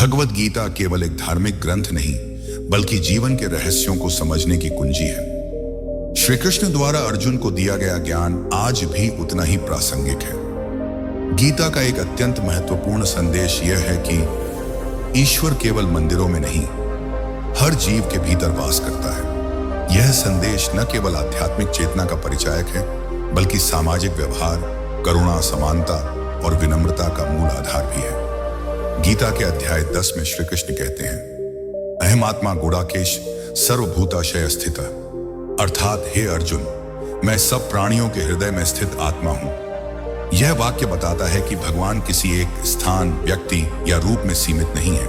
भगवत गीता केवल एक धार्मिक ग्रंथ नहीं, बल्कि जीवन के रहस्यों को समझने की कुंजी है। श्री कृष्ण द्वारा अर्जुन को दिया गया ज्ञान आज भी उतना ही प्रासंगिक है। गीता का एक अत्यंत महत्वपूर्ण संदेश यह है कि ईश्वर केवल मंदिरों में नहीं, हर जीव के भीतर वास करता है। यह संदेश न केवल आध्यात्मिक चेतना का परिचायक है, बल्कि सामाजिक व्यवहार, करुणा, समानता और विनम्रता का मूल आधार भी है। गीता के अध्याय 10 में श्री कृष्ण कहते हैं, अहमात्मा गुणाकेश सर्वभूताशय स्थित, अर्थात हे अर्जुन, मैं सब प्राणियों के हृदय में स्थित आत्मा हूं। यह वाक्य बताता है कि भगवान किसी एक स्थान, व्यक्ति या रूप में सीमित नहीं है।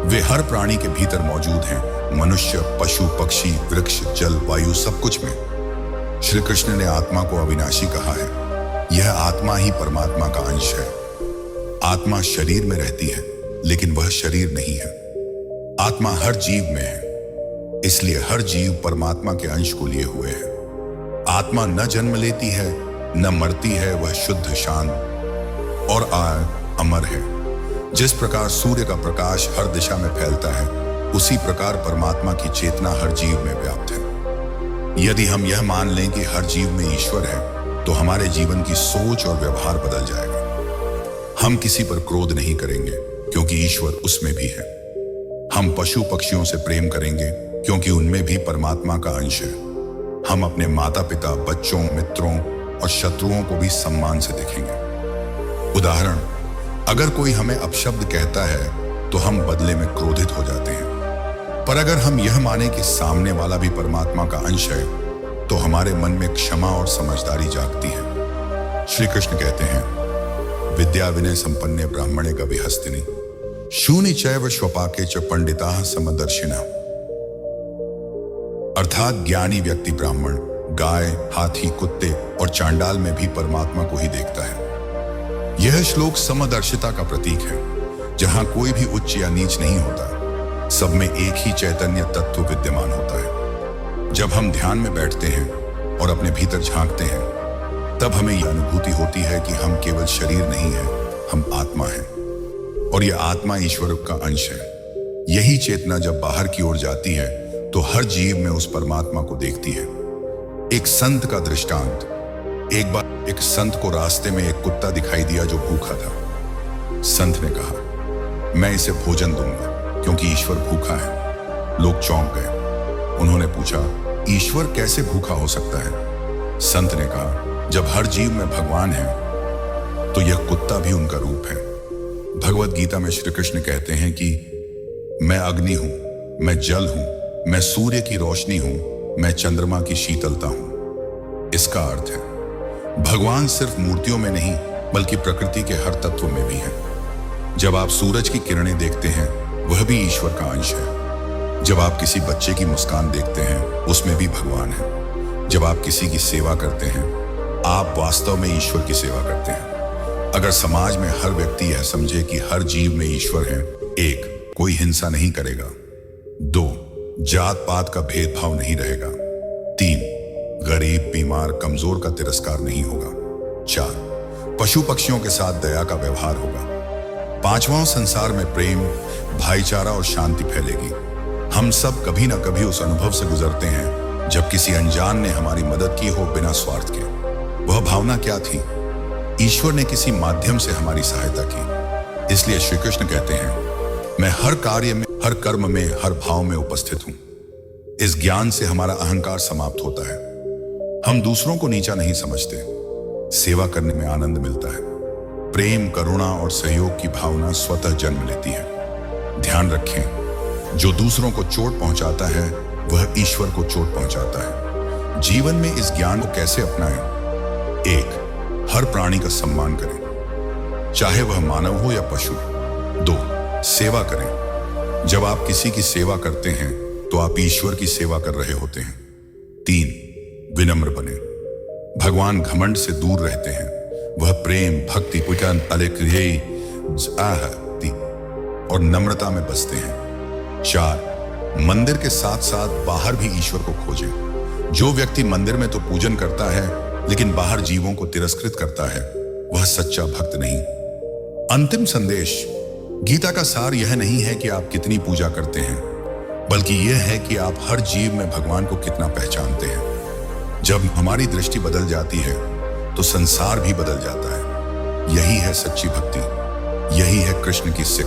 वे हर प्राणी के भीतर मौजूद हैं, मनुष्य, पशु, पक्षी, वृक्ष, जल, वायु, सब कुछ में। श्री कृष्ण ने आत्मा को अविनाशी कहा है। यह आत्मा ही परमात्मा का अंश है। आत्मा शरीर में रहती है, लेकिन वह शरीर नहीं है। आत्मा हर जीव में है, इसलिए हर जीव परमात्मा के अंश को लिए हुए है। आत्मा न जन्म लेती है, न मरती है, वह शुद्ध, शांत और अमर है। जिस प्रकार सूर्य का प्रकाश हर दिशा में फैलता है, उसी प्रकार परमात्मा की चेतना हर जीव में व्याप्त है। यदि हम यह मान लें कि हर जीव में ईश्वर है, तो हमारे जीवन की सोच और व्यवहार बदल जाएगा। हम किसी पर क्रोध नहीं करेंगे, क्योंकि ईश्वर उसमें भी है। हम पशु पक्षियों से प्रेम करेंगे, क्योंकि उनमें भी परमात्मा का अंश है। हम अपने माता पिता, बच्चों, मित्रों और शत्रुओं को भी सम्मान से देखेंगे। उदाहरण, अगर कोई हमें अपशब्द कहता है, तो हम बदले में क्रोधित हो जाते हैं। पर अगर हम यह माने कि सामने वाला भी परमात्मा का अंश है, तो हमारे मन में क्षमा और समझदारी जागती है। श्री कृष्ण कहते हैं, विद्या विनय संपन्ने ब्राह्मणे गविहस्तिनि शूनि चैव श्वपाके च पंडिताः समदर्शिनः। अर्थात ज्ञानी व्यक्ति ब्राह्मण, गाय, हाथी, कुत्ते और चांडाल में भी परमात्मा को ही देखता है। यह श्लोक समदर्शिता का प्रतीक है, जहां कोई भी उच्च या नीच नहीं होता, सब में एक ही चैतन्य तत्व विद्यमान होता है। जब हम ध्यान में बैठते हैं और अपने भीतर झांकते हैं, तब हमें यह अनुभूति होती है कि हम केवल शरीर नहीं हैं, हम आत्मा हैं, और यह आत्मा ईश्वर का अंश है। यही चेतना जब बाहर की ओर जाती है, तो हर जीव में उस परमात्मा को देखती है। एक संत का दृष्टांत, एक बार एक संत को रास्ते में एक कुत्ता दिखाई दिया जो भूखा था। संत ने कहा, मैं इसे भोजन दूंगा, क्योंकि ईश्वर भूखा है। लोग चौंक गए। उन्होंने पूछा, ईश्वर कैसे भूखा हो सकता है? संत ने कहा, जब हर जीव में भगवान है, तो यह कुत्ता भी उनका रूप है। भगवत गीता में श्री कृष्ण कहते हैं कि मैं अग्नि हूं, मैं जल हूं, मैं सूर्य की रोशनी हूं, मैं चंद्रमा की शीतलता हूं। इसका अर्थ है, भगवान सिर्फ मूर्तियों में नहीं, बल्कि प्रकृति के हर तत्व में भी है। जब आप सूरज की किरणें देखते हैं, वह भी ईश्वर का अंश है। जब आप किसी बच्चे की मुस्कान देखते हैं, उसमें भी भगवान है। जब आप किसी की सेवा करते हैं, आप वास्तव में ईश्वर की सेवा करते हैं। अगर समाज में हर व्यक्ति यह समझे कि हर जीव में ईश्वर है, 1, कोई हिंसा नहीं करेगा। 2, जात पात का भेदभाव नहीं रहेगा। 3, गरीब, बीमार, कमजोर का तिरस्कार नहीं होगा। 4, पशु पक्षियों के साथ दया का व्यवहार होगा। 5वां, संसार में प्रेम, भाईचारा और शांति फैलेगी। हम सब कभी ना कभी उस अनुभव से गुजरते हैं, जब किसी अनजान ने हमारी मदद की हो बिना स्वार्थ के। वह भावना क्या थी? ईश्वर ने किसी माध्यम से हमारी सहायता की। इसलिए श्री कृष्ण कहते हैं, मैं हर कार्य में, हर कर्म में, हर भाव में उपस्थित हूं। इस ज्ञान से हमारा अहंकार समाप्त होता है। हम दूसरों को नीचा नहीं समझते। सेवा करने में आनंद मिलता है। प्रेम, करुणा और सहयोग की भावना स्वतः जन्म लेती है। ध्यान रखें, जो दूसरों को चोट पहुंचाता है, वह ईश्वर को चोट पहुंचाता है। जीवन में इस ज्ञान को कैसे अपनाएं? 1, हर प्राणी का सम्मान करें, चाहे वह मानव हो या पशु। 2, सेवा करें। जब आप किसी की सेवा करते हैं, तो आप ईश्वर की सेवा कर रहे होते हैं। 3, विनम्र बने। भगवान घमंड से दूर रहते हैं। वह प्रेम, भक्ति, और नम्रता में बसते हैं। 4, मंदिर के साथ साथ बाहर भी ईश्वर को खोजें। जो व्यक्ति मंदिर में तो पूजन करता है, लेकिन बाहर जीवों को तिरस्कृत करता है, वह सच्चा भक्त नहीं। अंतिम संदेश, गीता का सार यह नहीं है कि आप कितनी पूजा करते हैं, बल्कि यह है कि आप हर जीव में भगवान को कितना पहचानते हैं। जब हमारी दृष्टि बदल जाती है तो संसार भी बदल जाता है। यही है सच्ची भक्ति, यही है कृष्ण की सिख।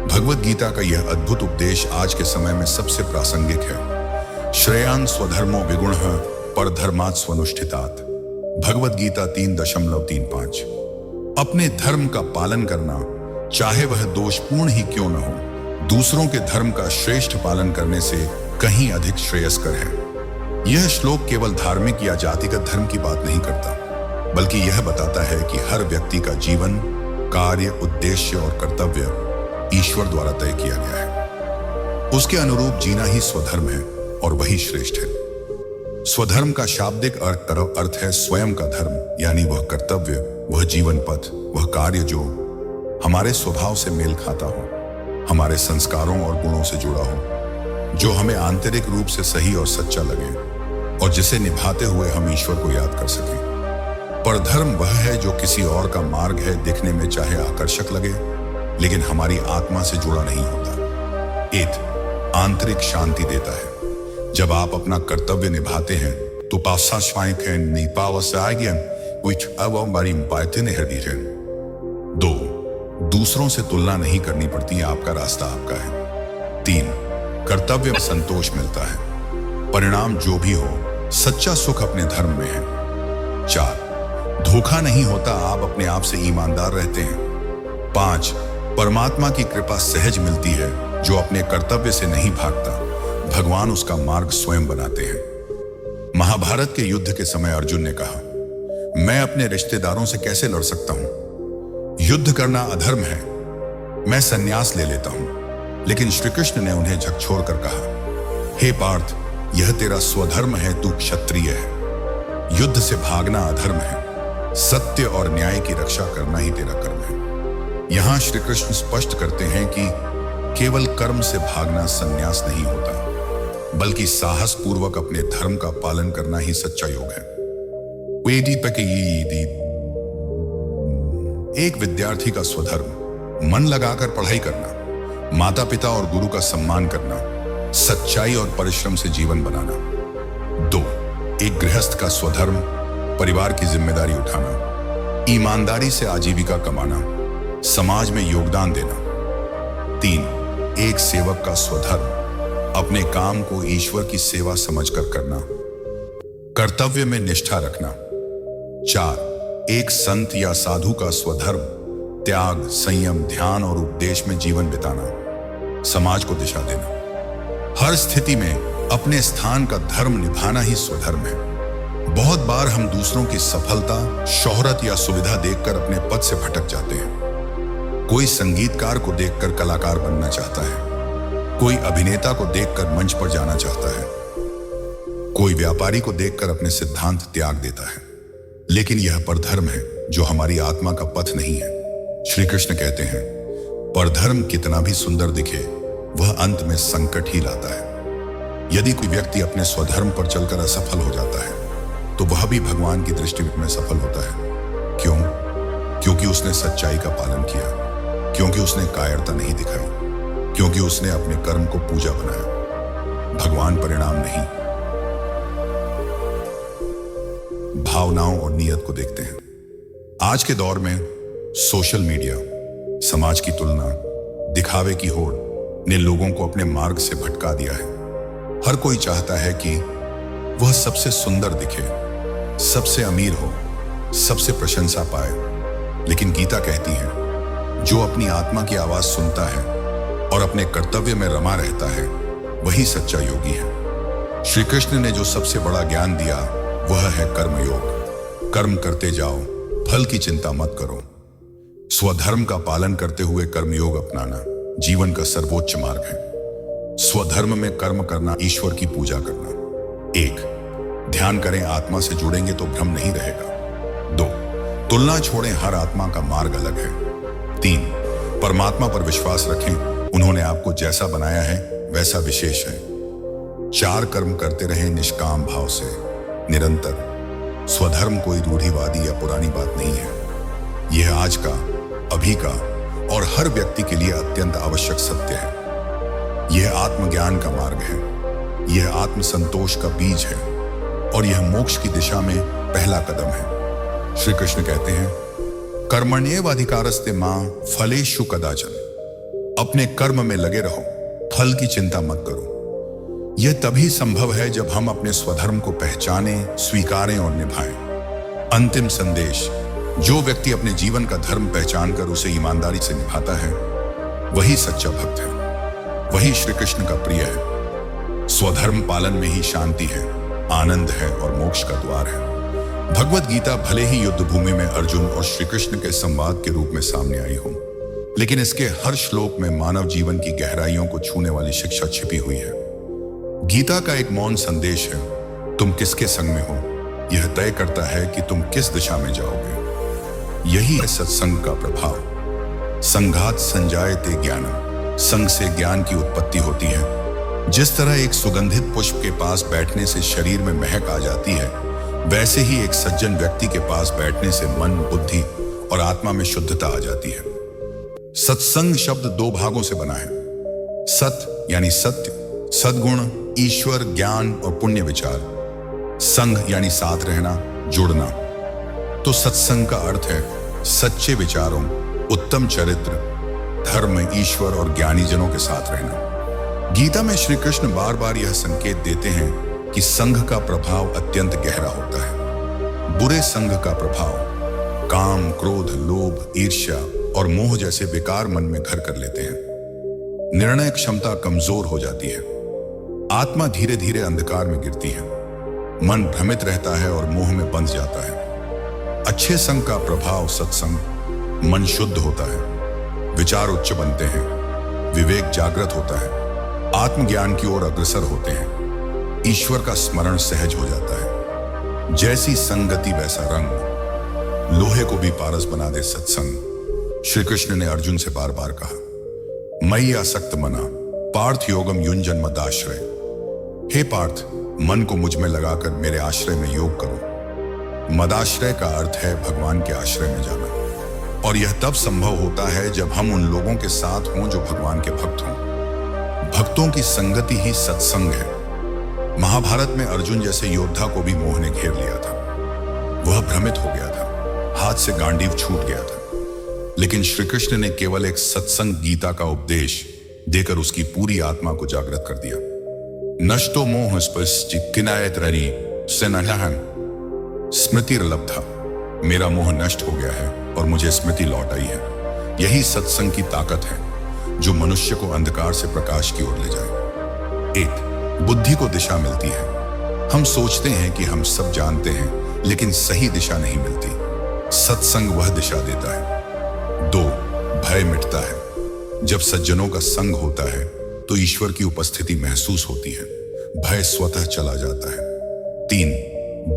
भगवत गीता का यह अद्भुत उपदेश आज के समय में सबसे प्रासंगिक है। श्रेयान स्वधर्मो विगुणः परधर्मात् स्वनुष्ठितात्। भगवत गीता 3.35। अपने धर्म का पालन करना, चाहे वह दोषपूर्ण ही क्यों न हो, दूसरों के धर्म का श्रेष्ठ पालन करने से कहीं अधिक श्रेयस्कर है। यह श्लोक केवल धार्मिक या जातिगत धर्म की बात नहीं करता, बल्कि यह बताता है कि हर व्यक्ति का जीवन, कार्य, उद्देश्य और कर्तव्य ईश्वर द्वारा तय किया गया है। उसके अनुरूप जीना ही स्वधर्म है और वही श्रेष्ठ है। स्वधर्म का शाब्दिक अर्थ है स्वयं का धर्म, यानी वह कर्तव्य, वह जीवन पथ, वह कार्य जो हमारे स्वभाव से मेल खाता हो, हमारे संस्कारों और गुणों से जुड़ा हो, जो हमें आंतरिक रूप से सही और सच्चा लगे और जिसे निभाते हुए हम ईश्वर को याद कर सकें। परधर्म वह है जो किसी और का मार्ग है, दिखने में चाहे आकर्षक लगे, लेकिन हमारी आत्मा से जुड़ा नहीं होता। एक आंतरिक शांति देता है। जब आप अपना कर्तव्य निभाते हैं तो दो, दूसरों से तुलना नहीं करनी पड़ती, आपका रास्ता आपका है। 3, कर्तव्य में संतोष मिलता है, परिणाम जो भी हो, सच्चा सुख अपने धर्म में है। 4, धोखा नहीं होता, आप अपने आप से ईमानदार रहते हैं। 5, परमात्मा की कृपा सहज मिलती है, जो अपने कर्तव्य से नहीं भागता, भगवान उसका मार्ग स्वयं बनाते हैं। महाभारत के युद्ध के समय अर्जुन ने कहा, मैं अपने रिश्तेदारों से कैसे लड़ सकता हूं? युद्ध करना अधर्म है, मैं संन्यास ले लेता हूं। लेकिन श्री कृष्ण ने उन्हें झकझोर कर कहा, हे पार्थ, यह तेरा स्वधर्म है, तू क्षत्रिय है। युद्ध से भागना अधर्म है, सत्य और न्याय की रक्षा करना ही तेरा कर्म है। यहां श्री कृष्ण स्पष्ट करते हैं कि केवल कर्म से भागना संन्यास नहीं होता, बल्कि साहस पूर्वक अपने धर्म का पालन करना ही सच्चा योग है। एक विद्यार्थी का स्वधर्म मन लगाकर पढ़ाई करना, माता पिता और गुरु का सम्मान करना, सच्चाई और परिश्रम से जीवन बनाना। 2, एक गृहस्थ का स्वधर्म परिवार की जिम्मेदारी उठाना, ईमानदारी से आजीविका कमाना, समाज में योगदान देना। 3, एक सेवक का स्वधर्म अपने काम को ईश्वर की सेवा समझकर करना, कर्तव्य में निष्ठा रखना। 4, एक संत या साधु का स्वधर्म त्याग, संयम, ध्यान और उपदेश में जीवन बिताना, समाज को दिशा देना। हर स्थिति में अपने स्थान का धर्म निभाना ही स्वधर्म है। बहुत बार हम दूसरों की सफलता, शोहरत या सुविधा देखकर अपने पथ से भटक जाते हैं। कोई संगीतकार को देखकर कलाकार बनना चाहता है, कोई अभिनेता को देखकर मंच पर जाना चाहता है, कोई व्यापारी को देखकर अपने सिद्धांत त्याग देता है। लेकिन यह परधर्म है जो हमारी आत्मा का पथ नहीं है। श्री कृष्ण कहते हैं, परधर्म कितना भी सुंदर दिखे, वह अंत में संकट ही लाता है। यदि कोई व्यक्ति अपने स्वधर्म पर चलकर असफल हो जाता है, तो वह भी भगवान की दृष्टि में सफल होता है। क्यों? क्योंकि उसने सच्चाई का पालन किया, क्योंकि उसने कायरता नहीं दिखाई, क्योंकि उसने अपने कर्म को पूजा बनाया। भगवान परिणाम नहीं, भावनाओं और नियत को देखते हैं। आज के दौर में सोशल मीडिया, समाज की तुलना, दिखावे की होड़ ने लोगों को अपने मार्ग से भटका दिया है। हर कोई चाहता है कि वह सबसे सुंदर दिखे, सबसे अमीर हो, सबसे प्रशंसा पाए। लेकिन गीता कहती है, जो अपनी आत्मा की आवाज सुनता है और अपने कर्तव्य में रमा रहता है, वही सच्चा योगी है। श्री कृष्ण ने जो सबसे बड़ा ज्ञान दिया वह है कर्मयोग। कर्म करते जाओ, फल की चिंता मत करो। स्वधर्म का पालन करते हुए कर्मयोग अपनाना जीवन का सर्वोच्च मार्ग है। स्वधर्म में कर्म करना, ईश्वर की पूजा करना। 1, ध्यान करें, आत्मा से जुड़ेंगे तो भ्रम नहीं रहेगा। 2, तुलना छोड़ें, हर आत्मा का मार्ग अलग है। 3, परमात्मा पर विश्वास रखें, उन्होंने आपको जैसा बनाया है वैसा विशेष है। 4, कर्म करते रहें निष्काम भाव से, निरंतर। स्वधर्म कोई रूढ़िवादी या पुरानी बात नहीं है, यह आज का, अभी का और हर व्यक्ति के लिए अत्यंत आवश्यक सत्य है। यह आत्मज्ञान का मार्ग है, यह आत्म संतोष का बीज है और यह मोक्ष की दिशा में पहला कदम है। श्री कृष्ण कहते हैं, कर्मण्येवाधिकारस्ते मां फलेषु कदाचन। अपने कर्म में लगे रहो, फल की चिंता मत करो। यह तभी संभव है जब हम अपने स्वधर्म को पहचानें, स्वीकारें और निभाएं। अंतिम संदेश, जो व्यक्ति अपने जीवन का धर्म पहचान कर उसे ईमानदारी से निभाता है, वही सच्चा भक्त है, वही श्री कृष्ण का प्रिय है। स्वधर्म पालन में ही शांति है, आनंद है और मोक्ष का द्वार है। भगवत गीता भले ही युद्ध भूमि में अर्जुन और श्री कृष्ण के संवाद के रूप में सामने आई हो, लेकिन इसके हर श्लोक में मानव जीवन की गहराइयों को छूने वाली शिक्षा छिपी हुई है। गीता का एक मौन संदेश है, तुम किसके संग में हो, यह तय करता है कि तुम किस दिशा में जाओगे। यही है सत्संग का प्रभाव। संघात संजायते ज्ञानम, संग से ज्ञान की उत्पत्ति होती है। जिस तरह एक सुगंधित पुष्प के पास बैठने से शरीर में महक आ जाती है, वैसे ही एक सज्जन व्यक्ति के पास बैठने से मन, बुद्धि और आत्मा में शुद्धता आ जाती है। सत्संग शब्द दो भागों से बना है। सत यानी सत्य, सद्गुण, ईश्वर, ज्ञान और पुण्य विचार। संग यानी साथ रहना, जुड़ना। तो सत्संग का अर्थ है सच्चे विचारों, उत्तम चरित्र, धर्म, ईश्वर और ज्ञानी जनों के साथ रहना। गीता में श्री कृष्ण बार बार यह संकेत देते हैं कि संघ का प्रभाव अत्यंत गहरा होता है। बुरे संघ का प्रभाव काम, क्रोध, लोभ, ईर्ष्या और मोह जैसे विकार मन में घर कर लेते हैं। निर्णय क्षमता कमजोर हो जाती है। आत्मा धीरे धीरे अंधकार में गिरती है। मन भ्रमित रहता है और मोह में बंध जाता है। अच्छे संग का प्रभाव सत्संग, मन शुद्ध होता है, विचार उच्च बनते हैं, विवेक जागृत होता है, आत्मज्ञान की ओर अग्रसर होते हैं, ईश्वर का स्मरण सहज हो जाता है। जैसी संगति वैसा रंग, लोहे को भी पारस बना दे सत्संग। श्री कृष्ण ने अर्जुन से बार बार कहा, मयि आसक्त मना पार्थ योगम युंजन मदाश्रय। हे पार्थ, मन को मुझ में लगाकर मेरे आश्रय में योग करो। मदाश्रय का अर्थ है भगवान के आश्रय में जाना, और यह तब संभव होता है जब हम उन लोगों के साथ हों जो भगवान के भक्त हों। भक्तों की संगति ही सत्संग है। महाभारत में अर्जुन जैसे योद्धा को भी मोह ने घेर लिया था। वह भ्रमित हो गया था, हाथ से गांडीव छूट गया था, लेकिन श्री कृष्ण ने केवल एक सत्संग गीता का उपदेश देकर उसकी पूरी आत्मा को जागृत कर दिया। नष्टो मोह स्पष्टिनायत ररी सेनहन स्मृतिर्लब्धा। मेरा मोह नष्ट हो गया है और मुझे स्मृति लौट आई है। यही सत्संग की ताकत है जो मनुष्य को अंधकार से प्रकाश की ओर ले जाए। एक, बुद्धि को दिशा मिलती है। हम सोचते हैं कि हम सब जानते हैं, लेकिन सही दिशा नहीं मिलती। सत्संग वह दिशा देता है। 2, भय मिटता है। जब सज्जनों का संग होता है तो ईश्वर की उपस्थिति महसूस होती है, भय स्वतः चला जाता है। 3,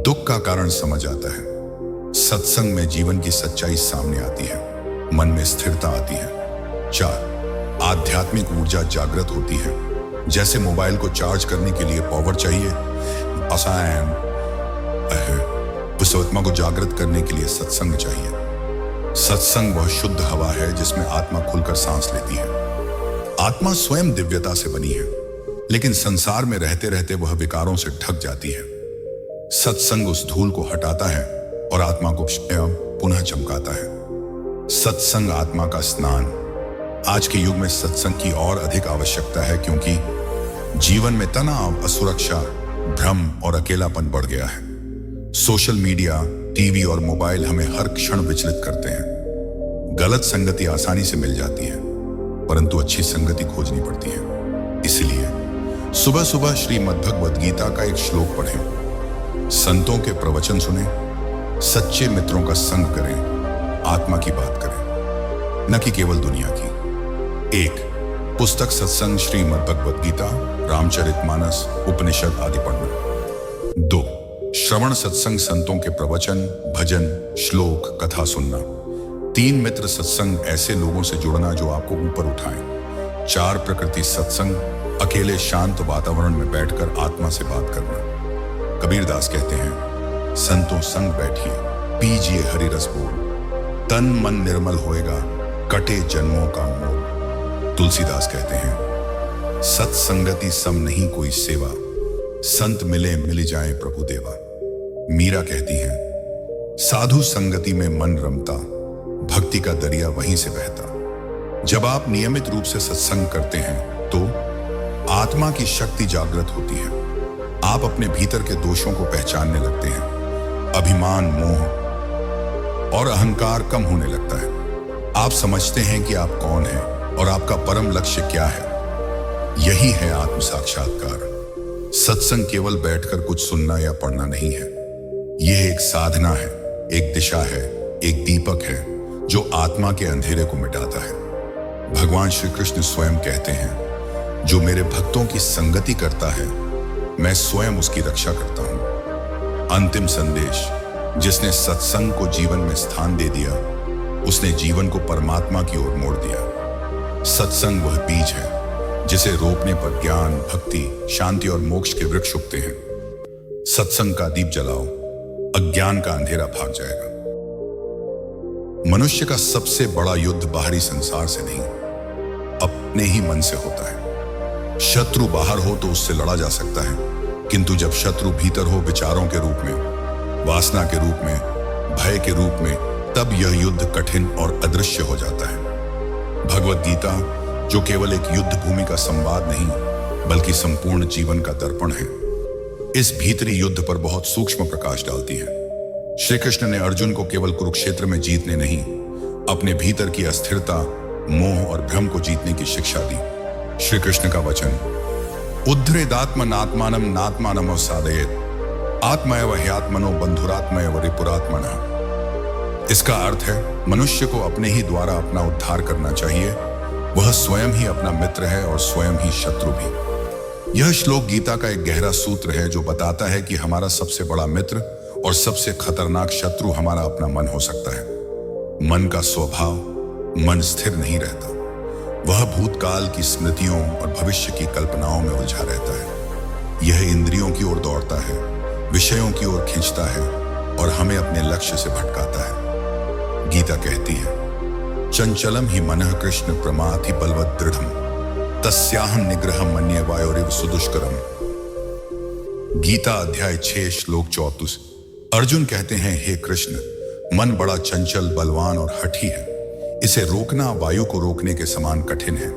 दुख का कारण समझ आता है। सत्संग में जीवन की सच्चाई सामने आती है, मन में स्थिरता आती है। 4, आध्यात्मिक ऊर्जा जागृत होती है। जैसे मोबाइल को चार्ज करने के लिए पावर चाहिए, आसान उस आत्मा को जागृत करने के लिए सत्संग चाहिए। सत्संग वह शुद्ध हवा है जिसमें आत्मा खुलकर सांस लेती है। आत्मा स्वयं दिव्यता से बनी है, लेकिन संसार में रहते रहते वह विकारों से ढक जाती है। सत्संग उस धूल को हटाता है और आत्मा को स्वयं पुनः चमकाता है। सत्संग आत्मा का स्नान। आज के युग में सत्संग की और अधिक आवश्यकता है, क्योंकि जीवन में तनाव, असुरक्षा, भ्रम और अकेलापन बढ़ गया है। सोशल मीडिया, टीवी और मोबाइल हमें हर क्षण विचलित करते हैं। गलत संगति आसानी से मिल जाती है, परंतु अच्छी संगति खोजनी पड़ती है। इसलिए सुबह सुबह श्रीमद् भगवद गीता का एक श्लोक पढ़ें, संतों के प्रवचन सुने, सच्चे मित्रों का संग करें, आत्मा की बात करें, न कि केवल दुनिया की। 1, पुस्तक सत्संग श्रीमद् भगवद गीता, रामचरितमानस, उपनिषद आदि पढ़ना। 2, श्रवण सत्संग, संतों के प्रवचन, भजन, श्लोक, कथा सुनना। 3, मित्र सत्संग, ऐसे लोगों से जुड़ना जो आपको ऊपर उठाएं। 4, प्रकृति सत्संग, अकेले शांत वातावरण में बैठकर आत्मा से बात करना। कबीरदास कहते हैं, संतों संग बैठिए, पीजिए हरि रस बोल, तन मन निर्मल होएगा, कटे जन्मों का मोल। तुलसीदास कहते हैं, सत्संगति सम नहीं कोई सेवा, संत मिले मिल जाए प्रभु देवा। मीरा कहती हैं, साधु संगति में मन रमता, भक्ति का दरिया वहीं से बहता। जब आप नियमित रूप से सत्संग करते हैं तो आत्मा की शक्ति जागृत होती है। आप अपने भीतर के दोषों को पहचानने लगते हैं। अभिमान, मोह और अहंकार कम होने लगता है। आप समझते हैं कि आप कौन हैं और आपका परम लक्ष्य क्या है। यही है आत्म साक्षात्कार। सत्संग केवल बैठकर कुछ सुनना या पढ़ना नहीं है। यह एक साधना है, एक दिशा है, एक दीपक है जो आत्मा के अंधेरे को मिटाता है। भगवान श्री कृष्ण स्वयं कहते हैं, जो मेरे भक्तों की संगति करता है मैं स्वयं उसकी रक्षा करता हूं। अंतिम संदेश, जिसने सत्संग को जीवन में स्थान दे दिया उसने जीवन को परमात्मा की ओर मोड़ दिया। सत्संग वह बीज है जिसे रोपने पर ज्ञान, भक्ति, शांति और मोक्ष के वृक्ष उगते हैं। सत्संग का दीप जलाओ, अज्ञान का अंधेरा भाग जाएगा। मनुष्य का सबसे बड़ा युद्ध बाहरी संसार से नहीं, अपने ही मन से होता है। शत्रु बाहर हो तो उससे लड़ा जा सकता है, किंतु जब शत्रु भीतर हो, विचारों के रूप में, वासना के रूप में, भय के रूप में, तब यह युद्ध कठिन और अदृश्य हो जाता है। भगवत गीता, जो केवल एक युद्ध भूमि का संवाद नहीं बल्कि संपूर्ण जीवन का दर्पण है, इस भीतरी युद्ध पर बहुत सूक्ष्म प्रकाश डालती है। श्री कृष्ण ने अर्जुन को केवल कुरुक्षेत्र में जीतने नहीं, अपने भीतर की अस्थिरता, मोह और भ्रम को जीतने की शिक्षा दी। श्री कृष्ण का वचन, उद्धरेदात्मनात्मानम नात्मानम साधयेत, आत्मैव ह्यात्मनो बंधुरात्मैव रिपुरात्मनः। इसका अर्थ है, मनुष्य को अपने ही द्वारा अपना उद्धार करना चाहिए। वह स्वयं ही अपना मित्र है और स्वयं ही शत्रु भी। यह श्लोक गीता का एक गहरा सूत्र है जो बताता है कि हमारा सबसे बड़ा मित्र और सबसे खतरनाक शत्रु हमारा अपना मन हो सकता है। मन का स्वभाव, मन स्थिर नहीं रहता। वह भूतकाल की स्मृतियों और भविष्य की कल्पनाओं में उलझा रहता है। यह इंद्रियों की ओर दौड़ता है, विषयों की ओर खींचता है और हमें अपने लक्ष्य से भटकाता है। गीता कहती है, चंचलम ही मनः कृष्ण प्रमाथि बलवत् दृढ़म्, तस्याहं निग्रहं मन्ये वायोरिव सुदुष्करम्। गीता अध्याय 6 श्लोक 34। अर्जुन कहते हैं, हे कृष्ण, मन बड़ा चंचल, बलवान और हठी है। इसे रोकना वायु को रोकने के समान कठिन है।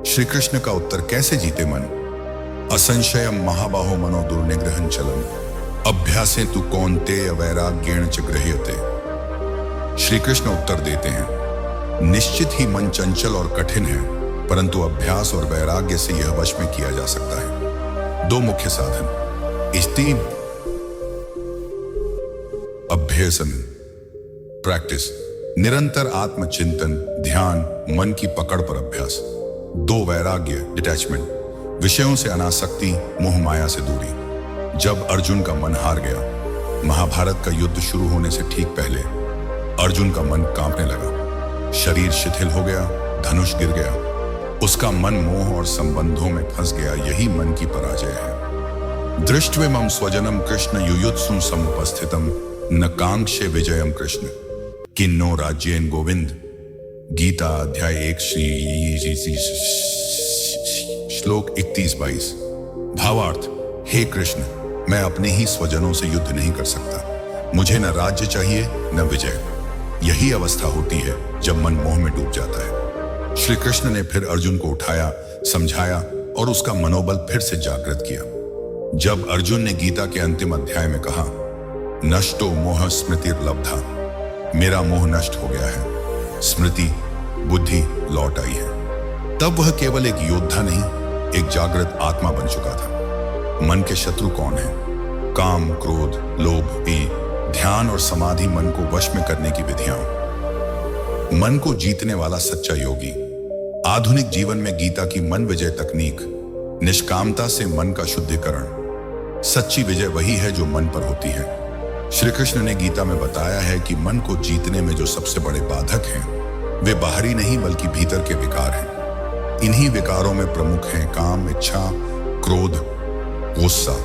श्री कृष्ण का उत्तर, कैसे जीते मन? असंशयम महाबाहो मनो दुर्निग्रहं चलम, अभ्यासे तु कौन्तेय वैराग्येण च गृह्यते। श्री कृष्ण उत्तर देते हैं, निश्चित ही मन चंचल और कठिन है, परंतु अभ्यास और वैराग्य से यह वश में किया जा सकता है। दो मुख्य साधन, इष्टि अभ्यसन, प्रैक्टिस, निरंतर आत्मचिंतन, ध्यान, मन की पकड़ पर अभ्यास। दो, वैराग्य, डिटैचमेंट, विषयों से अनासक्ति, मोह माया से दूरी। जब अर्जुन का मन हार गया, महाभारत का युद्ध शुरू होने से ठीक पहले अर्जुन का मन कांपने लगा, शरीर शिथिल हो गया, धनुष गिर गया। उसका मन मोह और संबंधों में फंस गया। यही मन की पराजय है। दृष्ट्वेमं स्वजनम कृष्ण युयुत्सुं समुपस्थितम, न कांक्षे विजयम कृष्ण किन्नो राज्येन गोविंद। गीता अध्याय 1 श्लोक 31-22। भावार्थ, हे कृष्ण, मैं अपने ही स्वजनों से युद्ध नहीं कर सकता। मुझे न राज्य चाहिए न विजय। यही अवस्था होती है जब मन मोह में डूब जाता है। श्री कृष्ण ने फिर अर्जुन को उठाया, समझाया और उसका मनोबल फिर से जागृत किया। जब अर्जुन ने गीता के अंतिम अध्याय में कहा, नष्टो मोह स्मृतिर्लब्धा, मेरा मोह नष्ट हो गया है, स्मृति, बुद्धि लौट आई है, तब वह केवल एक योद्धा नहीं, एक जागृत आत्मा बन चुका था। मन के शत्रु कौन है? काम, क्रोध, लोभ, ध्यान और समाधि मन को वश में करने की विधियां। मन को जीतने वाला सच्चा योगी। आधुनिक जीवन में गीता की मन विजय तकनीक, निष्कामता से मन का शुद्धिकरण। सच्ची विजय वही है जो मन पर होती है। श्री कृष्ण ने गीता में बताया है कि मन को जीतने में जो सबसे बड़े बाधक हैं, वे बाहरी नहीं बल्कि भीतर के विकार हैं। इन्हीं विकारों में प्रमुख हैं काम, इच्छा, क्रोध, गुस्सा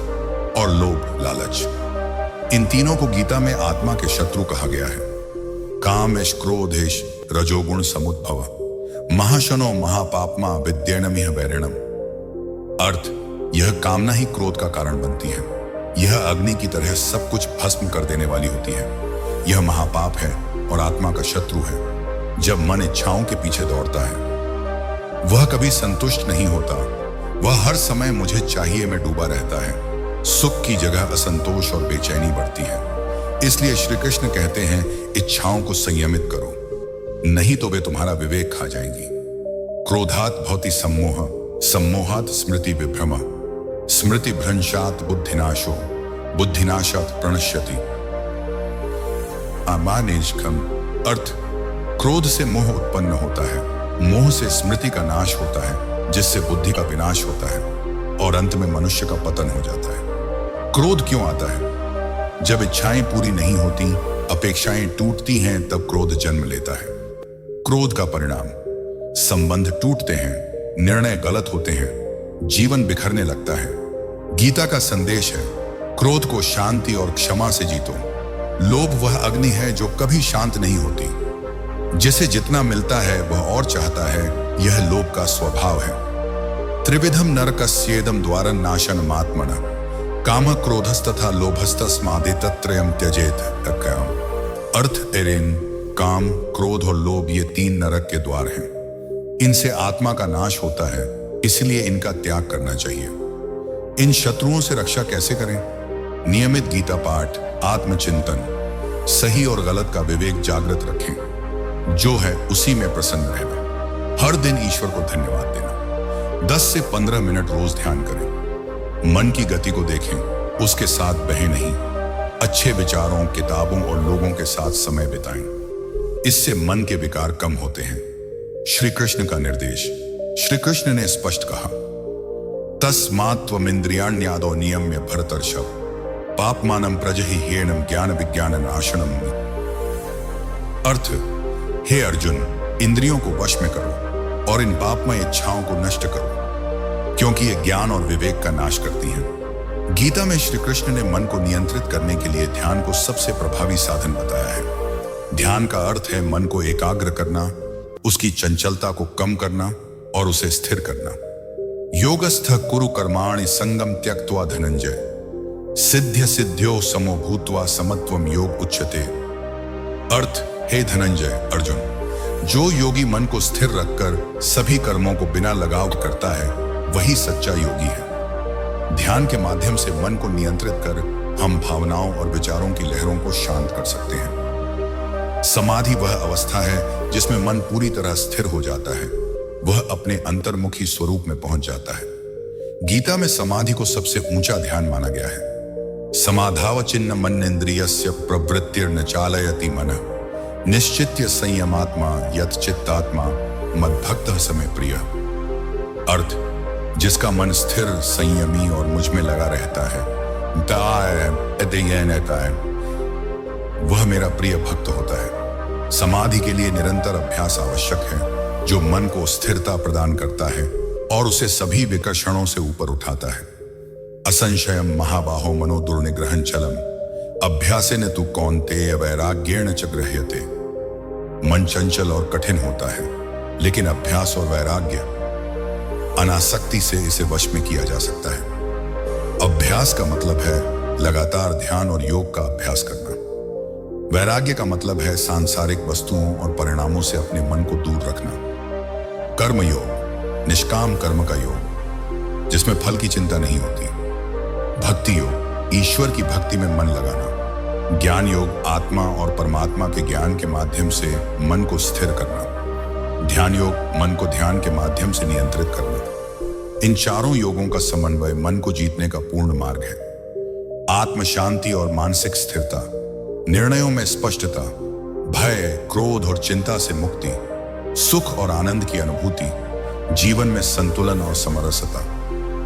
और लोभ, लालच। इन तीनों को गीता में आत्मा के शत्रु कहा गया है। काम, क्रोध, रजोगुण समुद्भव महाशनो महापापमा विद्येनमिह वैरिणम। अर्थ, यह कामना ही क्रोध का कारण बनती है। यह अग्नि की तरह सब कुछ भस्म कर देने वाली होती है। यह महापाप है और आत्मा का शत्रु है। जब मन इच्छाओं के पीछे दौड़ता है वह कभी संतुष्ट नहीं होता। वह हर समय मुझे चाहिए में डूबा रहता है। सुख की जगह असंतोष और बेचैनी बढ़ती है। इसलिए श्री कृष्ण कहते हैं, इच्छाओं को संयमित करो, नहीं तो वे तुम्हारा विवेक खा जाएंगी। क्रोधात भवति सम्मोह, सम्मोहात स्मृति विभ्रम, स्मृति भ्रंशात बुद्धिनाशो, बुद्धिनाशात प्रणश्यति। अमानिष्कम। अर्थ, क्रोध से मोह उत्पन्न होता है, मोह से स्मृति का नाश होता है, जिससे बुद्धि का विनाश होता है और अंत में मनुष्य का पतन हो जाता है। क्रोध क्यों आता है? जब इच्छाएं पूरी नहीं होती, अपेक्षाएं टूटती हैं, तब क्रोध जन्म लेता है। क्रोध का परिणाम, संबंध टूटते हैं, निर्णय गलत होते हैं, जीवन बिखरने लगता है। गीता का संदेश है, क्रोध को शांति और क्षमा से जीतो। लोभ वह अग्नि है जो कभी शांत नहीं होती। जिसे जितना मिलता है वह और चाहता है, यह लोभ का स्वभाव है। त्रिविधम नरकस्येदम द्वारं नाशनमात्मनः, काम क्रोधस्तथा लोभस्तस्मादेतत्रयम् त्यजेत। अर्थ, एरेन, काम, क्रोध और लोभ ये तीन नरक के द्वार हैं। इनसे आत्मा का नाश होता है, इसलिए इनका त्याग करना चाहिए। इन शत्रुओं से रक्षा कैसे करें? नियमित गीता पाठ, आत्मचिंतन, सही और गलत का विवेक जागृत रखें। जो है उसी में प्रसन्न रहना। हर दिन ईश्वर को धन्यवाद देना। 10 से 15 मिनट रोज ध्यान करें। मन की गति को देखें, उसके साथ बहे नहीं। अच्छे विचारों, किताबों और लोगों के साथ समय बिताएं। इससे मन के विकार कम होते हैं। श्री कृष्ण का निर्देश। श्री कृष्ण ने स्पष्ट कहा, तस्मात् त्वमिन्द्रियाण्यादौ नियम्य भरतर्षभ, पापमानं प्रजहि ह्येनं ज्ञान विज्ञान नाशनम। अर्थ, हे अर्जुन, इंद्रियों को वश में करो और इन पापमय इच्छाओं को नष्ट करो, क्योंकि ये ज्ञान और विवेक का नाश करती हैं। गीता में श्री कृष्ण ने मन को नियंत्रित करने के लिए ध्यान को सबसे प्रभावी साधन बताया है। ध्यान का अर्थ है मन को एकाग्र करना, उसकी चंचलता को कम करना और उसे स्थिर करना। योगस्थ कुरु कर्माणि संगम त्यक्त्वा धनंजय, सिद्ध्य सिद्ध्यो समो भूत्वा समत्वम योग उच्यते। अर्थ, हे धनंजय, अर्जुन, जो योगी मन को स्थिर रखकर सभी कर्मों को बिना लगाव करता है, वही सच्चा योगी है। ध्यान के माध्यम से मन को नियंत्रित कर हम भावनाओं और विचारों की लहरों को शांत कर सकते हैं। समाधि वह अवस्था है जिसमें मन पूरी तरह स्थिर हो जाता है। वह अपने अंतर्मुखी स्वरूप में पहुंच जाता है। गीता में समाधि को सबसे ऊंचा ध्यान माना गया है। समाधावचिन्न मन्नेन्द्रियस्य प्रवृत्तिर्न चालयति मनः, निश्चित्य संयमात्मा यत् चित्तात्मा मद्भक्तः समे प्रिय। अर्थ, जिसका मन स्थिर, संयमी और मुझ में लगा रहता है, वह मेरा प्रिय भक्त होता है। समाधि के लिए निरंतर अभ्यास आवश्यक है, जो मन को स्थिरता प्रदान करता है और उसे सभी विकर्षणों से ऊपर उठाता है। असंशयम महाबाहो मनो दुर्निग्रहं चलम, अभ्यासेन तु कौन्तेय वैराग्येण च गृह्यते। मन चंचल और कठिन होता है, लेकिन अभ्यास और वैराग्य, अनासक्ति से इसे वश में किया जा सकता है। अभ्यास का मतलब है लगातार ध्यान और योग का अभ्यास करना। वैराग्य का मतलब है सांसारिक वस्तुओं और परिणामों से अपने मन को दूर रखना। कर्म योग, निष्काम कर्म का योग, जिसमें फल की चिंता नहीं होती। भक्ति योग, ईश्वर की भक्ति में मन लगाना। ज्ञान योग, आत्मा और परमात्मा के ज्ञान के माध्यम से मन को स्थिर करना। ध्यान योग, मन को ध्यान के माध्यम से नियंत्रित करना। इन चारों योगों का समन्वय मन को जीतने का पूर्ण मार्ग है। आत्म शांति और मानसिक स्थिरता, निर्णयों में स्पष्टता, भय, क्रोध और चिंता से मुक्ति, सुख और आनंद की अनुभूति, जीवन में संतुलन और समरसता।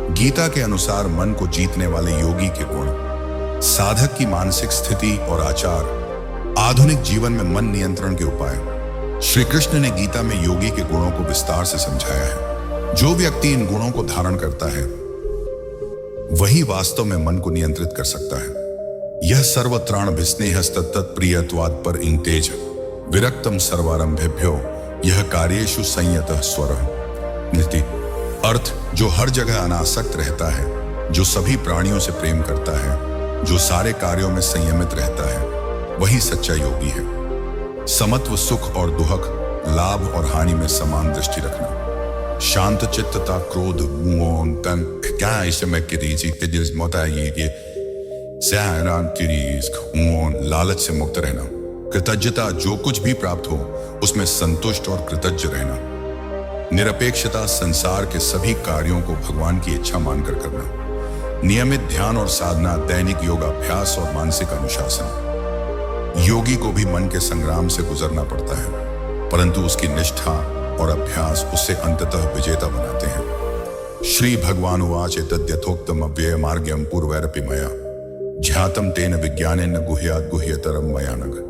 गीता के अनुसार मन को जीतने वाले योगी के गुण, साधक की मानसिक स्थिति और आचार, आधुनिक जीवन में मन नियंत्रण के उपाय। श्री कृष्ण ने गीता में योगी के गुणों को विस्तार से समझाया है। जो व्यक्ति इन गुणों को धारण करता है, वही वास्तव में मन को नियंत्रित कर सकता है। यह सर्वत्राण विस्नेहस्तत्त प्रियत्वात् पर इंग तेज, विरक्तम सर्वारंभेभ्यो यह कार्येषु संयतः स्वरः। नीति अर्थ, जो हर जगह अनासक्त रहता है, जो सभी प्राणियों से प्रेम करता है, जो सारे कार्यों में संयमित रहता है, वही सच्चा योगी है। समत्व सुख और दुख, लाभ और हानि में समान दृष्टि रखना, शांत चित्तता, क्रोध क्या इसे मैं लालच से मुक्त रहना, कृतज्ञता, जो कुछ भी प्राप्त हो उसमें संतुष्ट और कृतज्ञ रहना, निरपेक्षता, संसार के सभी कार्यों को भगवान की इच्छा मानकर करना, नियमित ध्यान और साधना, दैनिक योगाभ्यास और मानसिक अनुशासन। योगी को भी मन के संग्राम से गुजरना पड़ता है, परंतु उसकी निष्ठा और अभ्यास उससे अंततः विजेता बनाते हैं। श्री भगवान उवाच एतद्यथोक्तम अव्यय मार्ग्यम पूर्वैरपि मया ज्ञातम तेन विज्ञानेन गुह्यात् गुह्यतरम मया नघ।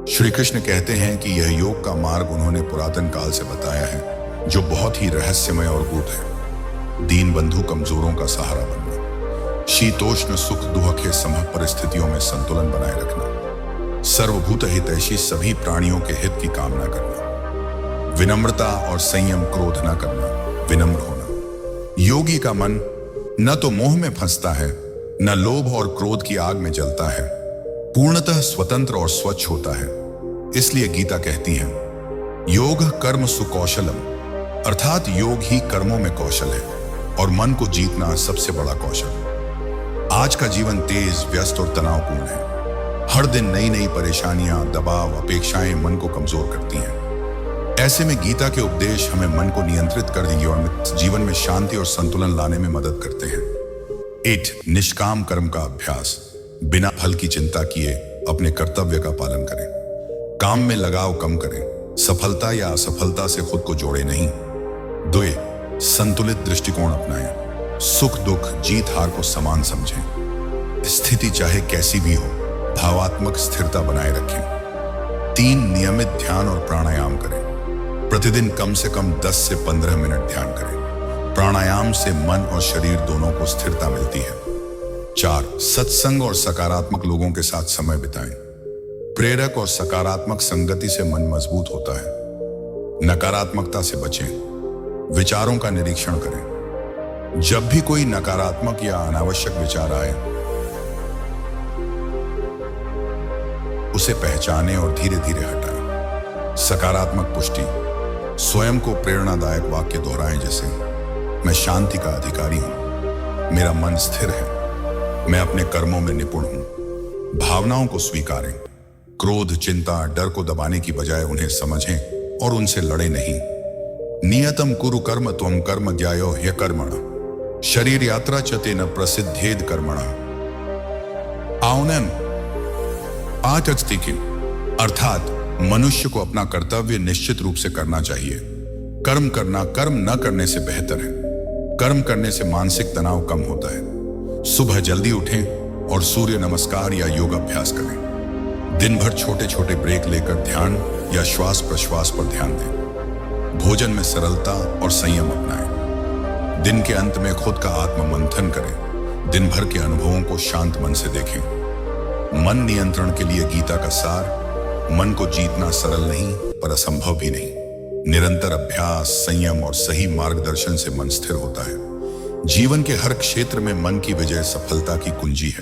श्री कृष्ण कहते हैं कि यह योग का मार्ग उन्होंने पुरातन काल से बताया है, जो बहुत ही रहस्यमय और गूढ़ है। दीन बंधु कमजोरों का सहारा बनना, शीतोष्ण सुख दुख के सम परिस्थितियों में संतुलन बनाए रखना, सर्वभूत हितैषी सभी प्राणियों के हित की कामना करना, विनम्रता और संयम, क्रोध न करना, विनम्र होना। योगी का मन न तो मोह में फंसता है, न लोभ और क्रोध की आग में जलता है, पूर्णतः स्वतंत्र और स्वच्छ होता है। इसलिए गीता कहती है, योग कर्म सुकौशलम, अर्थात योग ही कर्मों में कौशल है और मन को जीतना सबसे बड़ा कौशल। आज का जीवन तेज, व्यस्त और तनावपूर्ण है। हर दिन नई नई परेशानियां, दबाव, अपेक्षाएं मन को कमजोर करती हैं। ऐसे में गीता के उपदेश हमें मन को नियंत्रित कर देंगे और जीवन में शांति और संतुलन लाने में मदद करते हैं। 8 निष्काम कर्म का अभ्यास, बिना फल की चिंता किए अपने कर्तव्य का पालन करें। काम में लगाव कम करें, सफलता या असफलता से खुद को जोड़े नहीं। 2 संतुलित दृष्टिकोण अपनाएं, सुख दुख, जीत हार को समान समझें। स्थिति चाहे कैसी भी हो, भावात्मक स्थिरता बनाए रखें। 3 नियमित ध्यान और प्राणायाम करें, प्रतिदिन कम से कम 10 से 15 मिनट ध्यान करें। प्राणायाम से मन और शरीर दोनों को स्थिरता मिलती है। 4 सत्संग और सकारात्मक लोगों के साथ समय बिताएं। प्रेरक और सकारात्मक संगति से मन मजबूत होता है। नकारात्मकता से बचें, विचारों का निरीक्षण करें। जब भी कोई नकारात्मक या अनावश्यक विचार आए, उसे पहचानें और धीरे धीरे हटाएं। सकारात्मक पुष्टि, स्वयं को प्रेरणादायक वाक्य दोहराएं, जैसे मैं शांति का अधिकारी हूं, मेरा मन स्थिर है, मैं अपने कर्मों में निपुण हूं। भावनाओं को स्वीकारें, क्रोध, चिंता, डर को दबाने की बजाय उन्हें समझें और उनसे लड़े नहीं। नियतम कुरु कर्म त्वं कर्म ज्यायो ह्यकर्मणः शरीर यात्रा च तेन प्रसिद्धेद कर्मणः। आउनम आचस्ति किम, अर्थात मनुष्य को अपना कर्तव्य निश्चित रूप से करना चाहिए। कर्म करना कर्म न करने से बेहतर है। कर्म करने से मानसिक तनाव कम होता है। सुबह जल्दी उठें और सूर्य नमस्कार या योग अभ्यास करें। दिन भर छोटे छोटे ब्रेक लेकर ध्यान या श्वास प्रश्वास पर ध्यान दें। भोजन में सरलता और संयम अपनाएं। दिन के अंत में खुद का आत्म मंथन करें। दिन भर के अनुभवों को शांत मन से देखें। मन नियंत्रण के लिए गीता का सार, मन को जीतना सरल नहीं पर असंभव भी नहीं। निरंतर अभ्यास, संयम और सही मार्गदर्शन से मन स्थिर होता है। जीवन के हर क्षेत्र में मन की विजय सफलता की कुंजी है।